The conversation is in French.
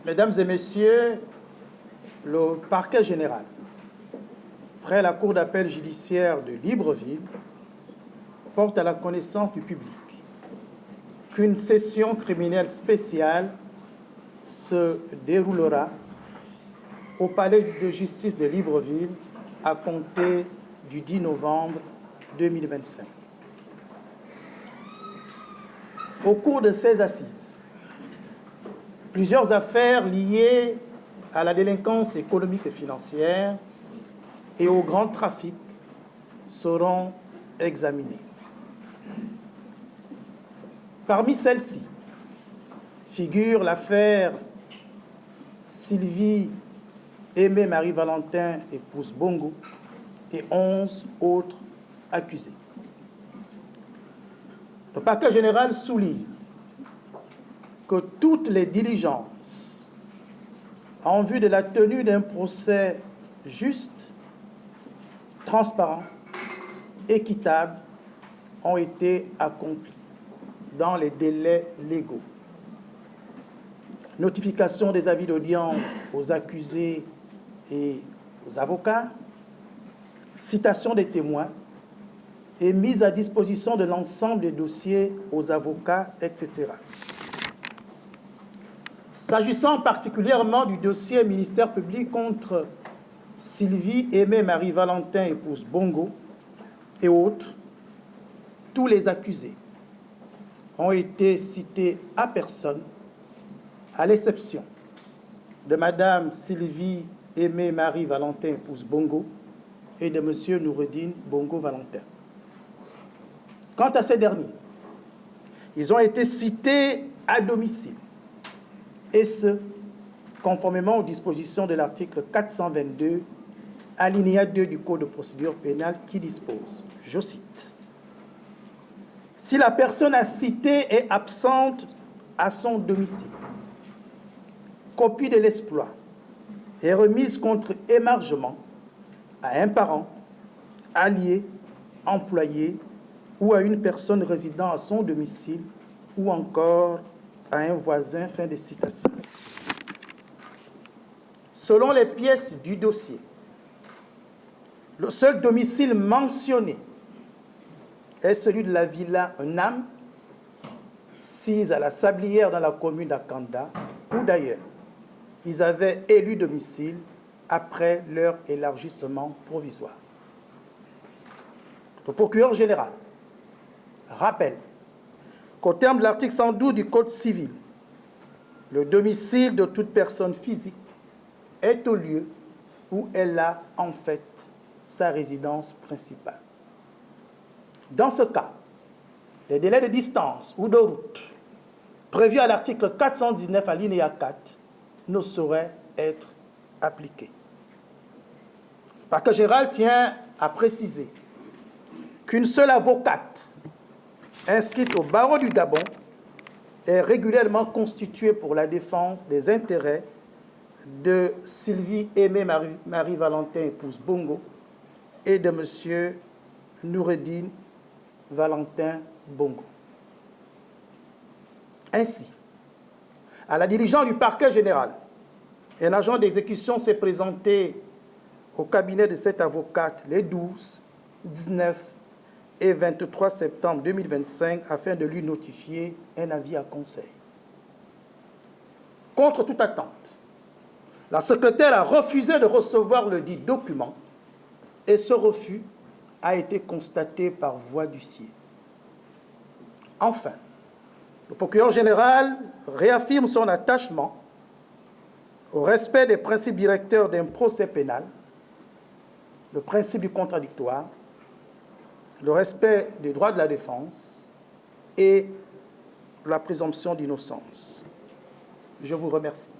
Mesdames et Messieurs, le parquet général, près la Cour d'appel judiciaire de Libreville, porte à la connaissance du public qu'une session criminelle spéciale se déroulera au palais de justice de Libreville à compter du 10 novembre 2025. Au cours de ces assises, plusieurs affaires liées à la délinquance économique et financière et au grand trafic seront examinées. Parmi celles-ci figure l'affaire Sylvie Aimée Marie-Valentin, épouse Bongo, et 11 autres accusés. Le parquet général souligne que toutes les diligences en vue de la tenue d'un procès juste, transparent, équitable ont été accomplies dans les délais légaux. Notification des avis d'audience aux accusés et aux avocats, citation des témoins et mise à disposition de l'ensemble des dossiers aux avocats, etc. S'agissant particulièrement du dossier ministère public contre Sylvie Aimée Marie-Valentin, épouse Bongo, et autres, tous les accusés ont été cités à personne, à l'exception de Madame Sylvie Aimée Marie-Valentin, épouse Bongo, et de Monsieur Noureddine Bongo Valentin. Quant à ces derniers, ils ont été cités à domicile, et ce, conformément aux dispositions de l'article 422, alinéa 2 du Code de procédure pénale qui dispose, je cite, « Si la personne à citer est absente à son domicile, copie de l'exploit est remise contre émargement à un parent, allié, employé ou à une personne résidant à son domicile ou encore à un voisin ». Fin de citation. Selon les pièces du dossier, le seul domicile mentionné est celui de la villa Nam, sise à la Sablière dans la commune d'Akanda, où d'ailleurs ils avaient élu domicile après leur élargissement provisoire. Le procureur général rappelle qu'au terme de l'article 112 du Code civil, le domicile de toute personne physique est au lieu où elle a en fait sa résidence principale. Dans ce cas, les délais de distance ou de route prévus à l'article 419 alinéa 4 ne sauraient être appliqués. Le parquet général tient à préciser qu'une seule avocate inscrite au barreau du Gabon est régulièrement constituée pour la défense des intérêts de Sylvie Aimée Marie-Valentin, épouse Bongo, et de M. Noureddine Valentin Bongo. Ainsi, à la diligence du parquet général, un agent d'exécution s'est présenté au cabinet de cette avocate les 12, 19 et 23 septembre 2025 afin de lui notifier un avis à conseil. Contre toute attente, la secrétaire a refusé de recevoir le dit document et ce refus a été constaté par voie d'huissier. Enfin, le procureur général réaffirme son attachement au respect des principes directeurs d'un procès pénal, le principe du contradictoire, le respect des droits de la défense et la présomption d'innocence. Je vous remercie.